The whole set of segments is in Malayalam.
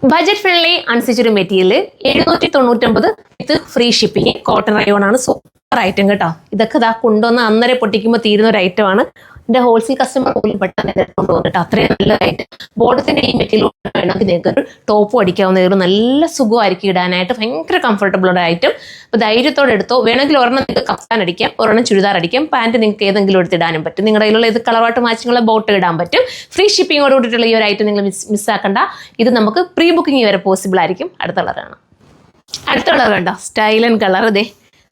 ബജറ്റ് ഫ്രണ്ട്ലി അൺസ്റ്റിച്ചഡ് മെറ്റീരിയൽ 799 വിത്ത് ഫ്രീ ഷിപ്പിംഗ്. കോട്ടൺ റയോൺ ആണ്. സൂപ്പർ ഐറ്റം കേട്ടോ. ഇതൊക്കെ ഇതാ കൊണ്ടുവന്ന് അന്നേരം പൊട്ടിക്കുമ്പോൾ തീരുന്ന ഒരു ഐറ്റമാണ്. എൻ്റെ ഹോൾസെയിൽ കസ്റ്റമർ പോലും പെട്ടെന്ന് കൊണ്ടുപോകും കേട്ടോ. അത്രയും നല്ല ഐറ്റം. ബോർഡത്തിന്റെ ഈ മെറ്റീരിയൽ വേണമെങ്കിൽ നിങ്ങൾക്ക് ഒരു ടോപ്പും അടിക്കാവുന്ന ഒരു നല്ല സുഖമായിരിക്കും ഇടാനായിട്ട്. ഭയങ്കര കംഫർട്ടബിൾ ഉള്ള ഐറ്റം. അപ്പോൾ ധൈര്യത്തോടെ എടുത്തോ. വേണമെങ്കിൽ ഒരെണ്ണം നിങ്ങൾക്ക് കഫ്താൻ അടിക്കാം, ഒരെണ്ണം ചുരിദാർ അടിക്കാം, പാൻറ്റ് നിങ്ങൾക്ക് ഏതെങ്കിലും എടുത്തിടാനും പറ്റും. നിങ്ങളുടെ കയ്യിലുള്ള ഏത് കളറായിട്ട് മാച്ചിങ്ങുള്ള ബോട്ട് ഇടാൻ പറ്റും. ഫ്രീ ഷിപ്പിങ്ങോട് കൂടിയിട്ടുള്ള ഈ ഒരു ഐറ്റം നിങ്ങൾ മിസ്സാക്കണ്ട. ഇത് നമുക്ക് പ്രീ ബുക്കിംഗ് വരെ പോസിബിൾ ആയിരിക്കും. അടുത്ത കളറാണ്. അടുത്ത കളർ കണ്ടോ, സ്റ്റൈലൻ കളർ. ഇതേ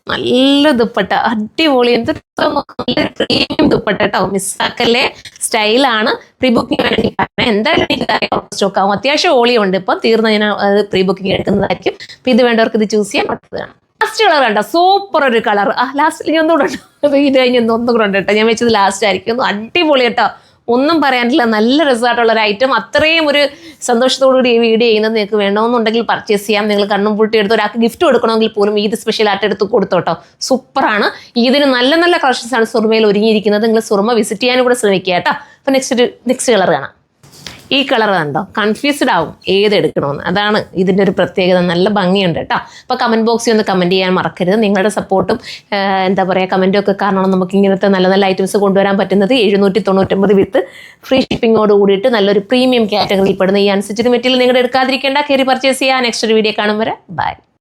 നല്ല ദുപ്പട്ട, അടിപൊളി. എന്തൊരു നല്ലൊരു പ്രീമിയം ദുപ്പട്ട കേട്ടോ. മിസ്സാക്കല്ലേ. സ്റ്റൈലാണ്. പ്രീ ബുക്കിംഗ് വേണമെങ്കിൽ എന്തായാലും സ്റ്റോക്ക് ആവും. അത്യാവശ്യം ഓളിയുണ്ട്. ഇപ്പം തീർന്നു ഞാൻ അത് പ്രീ ബുക്കിംഗ് എടുക്കുന്നതായിരിക്കും. അപ്പം ഇത് വേണ്ടവർക്ക് ഇത് ചൂസ് ചെയ്യാൻ പറ്റുന്നതാണ്. ലാസ്റ്റ് കളർ കണ്ടോ, സൂപ്പർ ഒരു കളർ. ലാസ്റ്റിൽ ഇനി ഒന്നുകൂടെ ഉണ്ട്. ഇത് കഴിഞ്ഞ് ഒന്നുകൂടെ ഉണ്ട് കേട്ടോ. ഞാൻ വെച്ചത് ലാസ്റ്റ് ആയിരിക്കും. അടിപൊളി കേട്ടോ. ഒന്നും പറയാനില്ല. നല്ല റിസൾട്ടുള്ള ഒരു ഐറ്റം. അത്രയും ഒരു സന്തോഷത്തോടുകൂടി ഈ വീഡിയോ ചെയ്യുന്നത് നിങ്ങൾക്ക് വേണമെന്നുണ്ടെങ്കിൽ പർച്ചേസ് ചെയ്യാം. നിങ്ങൾ കണ്ണും പൂട്ടി എടുത്ത് ഒരാൾക്ക് ഗിഫ്റ്റ് കൊടുക്കണമെങ്കിൽ പോലും ഈദ് സ്പെഷ്യൽ ആയിട്ട് എടുത്ത് കൊടുത്തോട്ടോ. സൂപ്പറാണ്. ഇതിന് നല്ല നല്ല കളക്ഷൻസ് ആണ് സുറുമയിൽ ഒരുങ്ങിയിരിക്കുന്നത്. നിങ്ങൾ സുറുമ വിസിറ്റ് ചെയ്യാനും കൂടെ ശ്രമിക്കുക കേട്ടോ. അപ്പോൾ നെക്സ്റ്റ് കളർ കാണാം. ഈ കളർ കണ്ടോ, കൺഫ്യൂസ്ഡ് ആവും ഏതെടുക്കണമെന്ന്. അതാണ് ഇതിൻ്റെ ഒരു പ്രത്യേകത. നല്ല ഭംഗിയുണ്ട് കേട്ടോ. അപ്പോൾ കമൻറ്റ് ബോക്സിൽ ഒന്ന് കമൻറ്റ് ചെയ്യാൻ മറക്കരുത്. നിങ്ങളുടെ സപ്പോർട്ടും എന്താ പറയുക കമൻറ്റും ഒക്കെ കാരണമാണ് നമുക്ക് ഇങ്ങനത്തെ നല്ല നല്ല ഐറ്റംസ് കൊണ്ടുവരാൻ പറ്റുന്നത്. 799 വിത്ത് ഫ്രീ ഷിപ്പിങ്ങോട് കൂടിയിട്ട് നല്ലൊരു പ്രീമിയം കാറ്റഗറിയിൽ പെടുന്ന ഈ അൺസ്റ്റിച്ചഡ് മെറ്റീരിയൽ നിങ്ങൾ എടുക്കാതിരിക്കേണ്ട. കയറി പർച്ചേസ് ചെയ്യുക. നെക്സ്റ്റ് ഒരു വീഡിയോ കാണും വരെ ബൈ.